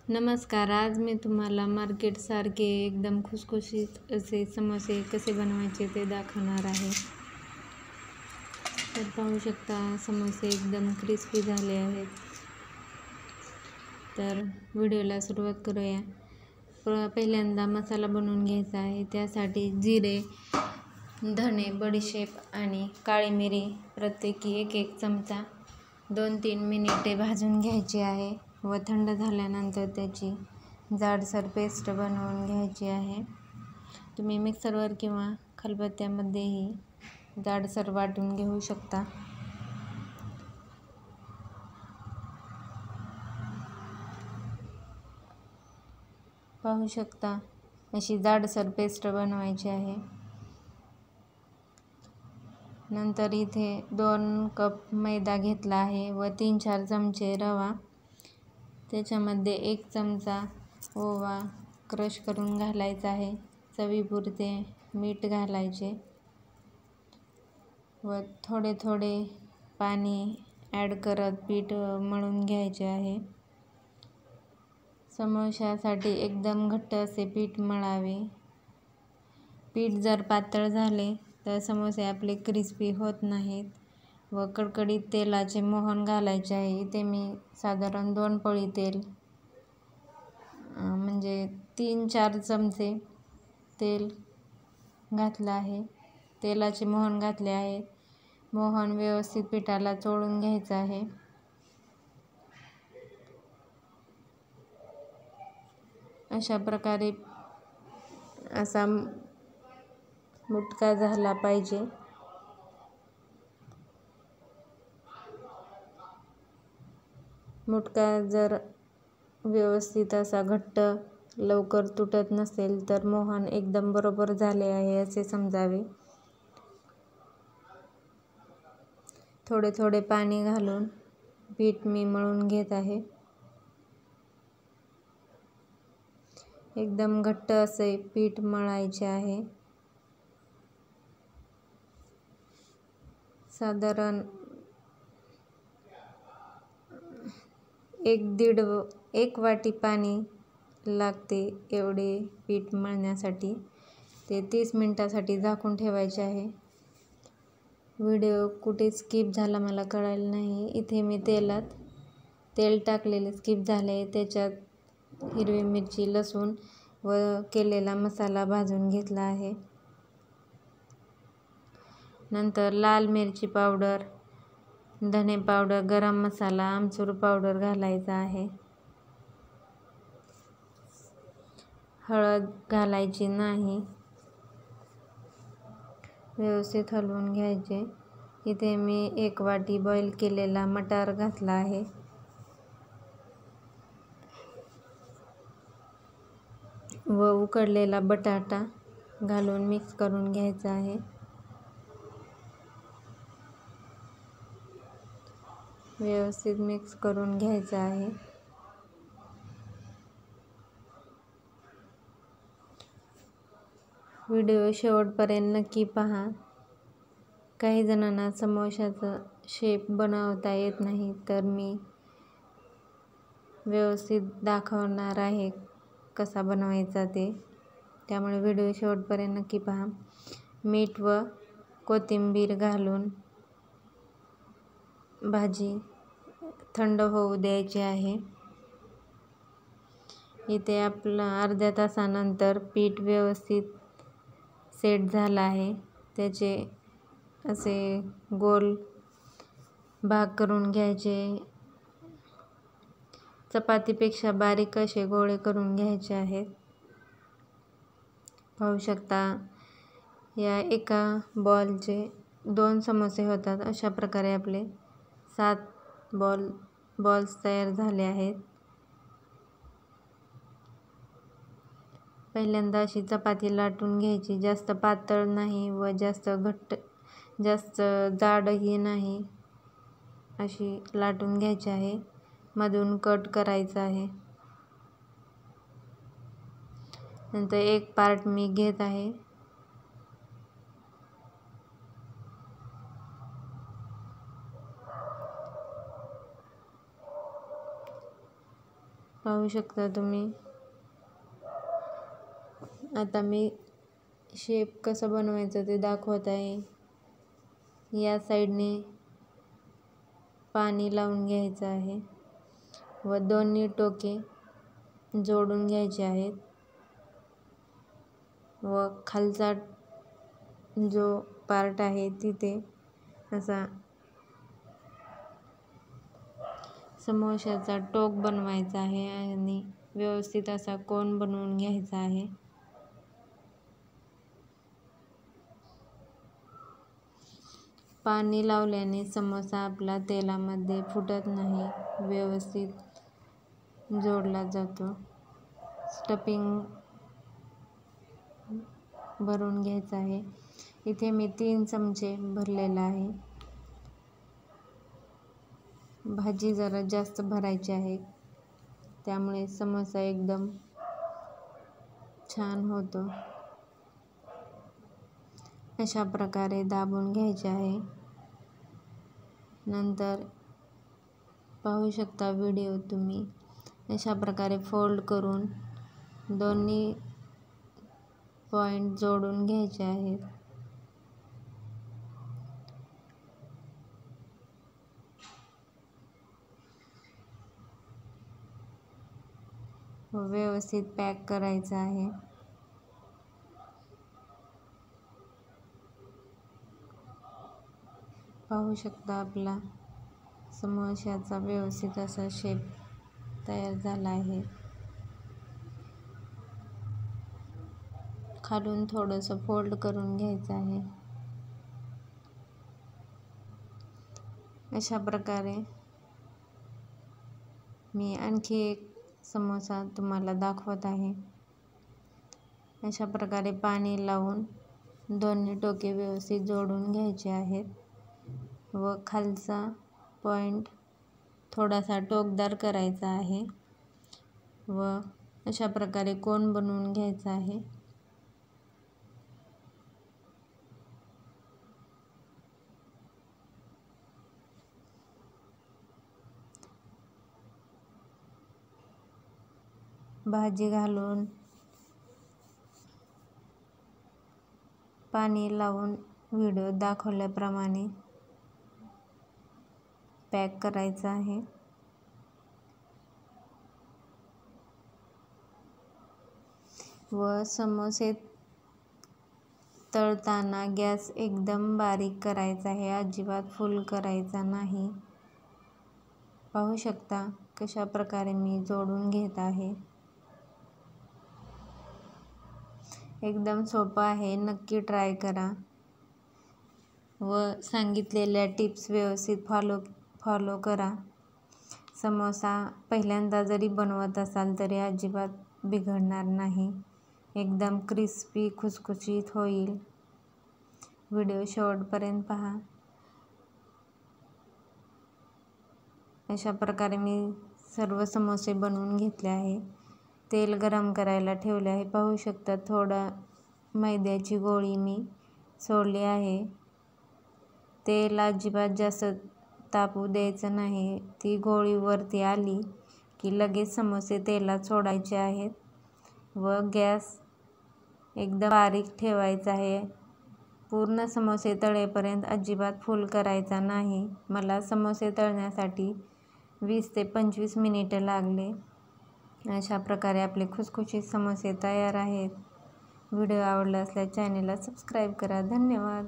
नमस्कार. आज मी तुम्हाला मार्केटसारखे एकदम खुसखुशीत असे समोसे कसे बनवायचे ते दाखवणार आहे. तर पाहू शकता समोसे एकदम क्रिस्पी झाले आहेत. तर व्हिडिओला सुरुवात करूया. पहिल्यांदा मसाला बनवून घ्यायचा आहे. त्यासाठी जिरे, धणे, बडीशेप आणि काळी मिरी प्रत्येकी 1-1 चमचा 2-3 मिनिटे भाजून घ्यायची आहे व थंड झाल्यानंतर त्याची जाडसर पेस्ट बनवून घ्यायची आहे. तुम्ही मिक्सरवर किंवा खलबत्त्यामध्येही जाडसर वाटून घेऊ शकता. पाहू शकता अशी जाडसर पेस्ट बनवायची आहे. नंतर इथे 2 कप मैदा घेतला आहे व 3-4 चमचे रवा, त्याच्यामध्ये 1 चमचा ओवा क्रश करून घालायचा आहे. चवीपुरते मीठ घालायचे व थोडे थोडे पाणी ॲड करत पीठ मळून घ्यायचे आहे. समोश्यासाठी एकदम घट्ट असे पीठ मळावे. पीठ जर पातळ झाले तर समोसे आपले क्रिस्पी होत नाहीत व कडकडीत तेलाचे मोहन घालायचे आहे. इथे मी साधारण 2 पळी तेल म्हणजे 3-4 चमचे तेल घातलं आहे. तेलाचे मोहन घातले आहे. मोहन व्यवस्थित पिठाला चोळून घ्यायचं आहे. अशा प्रकारे असा मुटका झाला पाहिजे. मुटका जर व्यवस्थित असा घट्ट लवकर तुटत नसेल तर मोहन एकदम बरोबर झाले आहे असे समजावे. थोडे थोडे पाणी घालून पीठ मी मळून घेत आहे. एकदम घट्ट असे पीठ मळायचे आहे. साधारण 1 वाटी पाणी लागते एवढे पीठ मळण्यासाठी. ते 30 मिनिटासाठी झाकून ठेवायचे आहे. व्हिडिओ कुठे स्किप झाला मला कळालं नाही. इथे मी तेल टाकलेले स्किप झाले. त्याच्यात हिरवी मिरची, लसूण व केलेला मसाला भाजून घेतला आहे. नंतर लाल मिरची पावडर, धने पावडर, गरम मसाला, आमचूर पावडर घालायचा आहे. हळद घालायची नाही. व्यवस्थित हलवून घ्यायचे. इथे मी 1 वाटी बॉईल केलेला मटार घातला आहे. व उकडलेला बटाटा घालून मिक्स करून घ्यायचा आहे. व्यवस्थित मिक्स करून घ्यायचं आहे. व्हिडिओ शेवटपर्यंत नक्की पहा. काही जणांना समोशाचा शेप बनवता येत नाही तर मी व्यवस्थित दाखवणार आहे कसा बनवायचा ते. त्यामुळे व्हिडिओ शेवटपर्यंत नक्की पहा. मीठ व कोथिंबीर घालून भाजी थंड होऊ द्यायची आहे. इथे आपलं अर्ध्या तासानंतर पीठ व्यवस्थित सेट झालं आहे. त्याचे असे गोल भाग करून घ्यायचे. चपातीपेक्षा बारीक असे गोळे करून घ्यायचे आहेत. पाहू शकता या एका बॉलचे 2 समोसे होतात. अशा प्रकारे आपले 7 बॉल्स तयार झाले आहेत. पहिल्यांदा अशी चपाती लाटून घ्यायची. जास्त पातळ नाही व जास्त जाडही नाही. अशी लाटून घ्यायची आहे. मधून कट करायचा आहे. नंतर 1 पार्ट मी घेत आहे. पाहू शकता तुम्ही. आता मी शेप कसं बनवायचं ते दाखवत आहे. या साईडने पाणी लावून घ्यायचं आहे व दोन्ही टोके जोडून घ्यायचे आहेत व खालचा जो पार्ट आहे तिथे असा समोशाचा टोक बनवायचा आहे आणि व्यवस्थित असा कोन बनवून घ्यायचा आहे. पाणी लावल्याने समोसा आपला तेलामध्ये फुटत नाही, व्यवस्थित जोडला जातो. स्टफिंग भरून घ्यायचं आहे. इथे मी 3 चमचे भरलेला आहे. भाजी जरा जास्त भरायची आहे, त्यामुळे समोसा एकदम छान होतो. अशा प्रकारे दाबून घ्यायचे आहे. नंतर पाहू शकता व्हिडिओ तुम्ही. अशा प्रकारे फोल्ड करून दोन्ही पॉइंट जोडून घ्यायचे आहेत. व्यवस्थित पॅक करायचं आहे. पाहू शकता आपला समोशाचा व्यवस्थित असा शेप तयार झाला आहे. खालून थोडंसं फोल्ड करून घ्यायचं आहे. अशा प्रकारे मी आणखी एक समोसा तुम्हाला दाखवत आहे. अशा प्रकारे पाणी लावून दोन्ही टोके व्यवस्थित जोडून घ्यायचे आहेत व खालचा पॉइंट थोडासा टोकदार करायचा आहे व अशा प्रकारे कोन बनवून घ्यायचा आहे. भाजी घालून पाणी लावून व्हिडिओ दाखवल्याप्रमाणे पॅक करायचं आहे. व समोसे तळताना गॅस एकदम बारीक करायचा आहे, अजिबात फुल करायचा नाही. पाहू शकता कशा प्रकारे मी जोडून घेत आहे. एकदम सोपं आहे, नक्की ट्राय करा व सांगितलेल्या टिप्स व्यवस्थित फॉलो करा. समोसा पहिल्यांदा जरी बनवत असाल तरी अजिबात बिघडणार नाही. एकदम क्रिस्पी खुसखुशीत होईल. व्हिडिओ शेवटपर्यंत पहा. अशा प्रकारे मी सर्व समोसे बनवून घेतले आहे. तेल गरम करायला ठेवले आहे. पाहू शकता थोडा मैद्याची गोळी मी सोडली आहे. तेल अजिबात जास्त तापू द्यायचं नाही. ती गोळी वरती आली की लगेच समोसे तेलात सोडायचे आहेत व गॅस एकदम बारीक ठेवायचा आहे. पूर्ण समोसे तळेपर्यंत अजिबात फुल करायचा नाही. मला समोसे तळण्यासाठी 20 ते 25 मिनिटं लागले. अशा प्रकारे आपले खुसखुशीत समोसे तयार आहेत. व्हिडिओ आवडला असल्यास चॅनेलला सबस्क्राईब करा. धन्यवाद.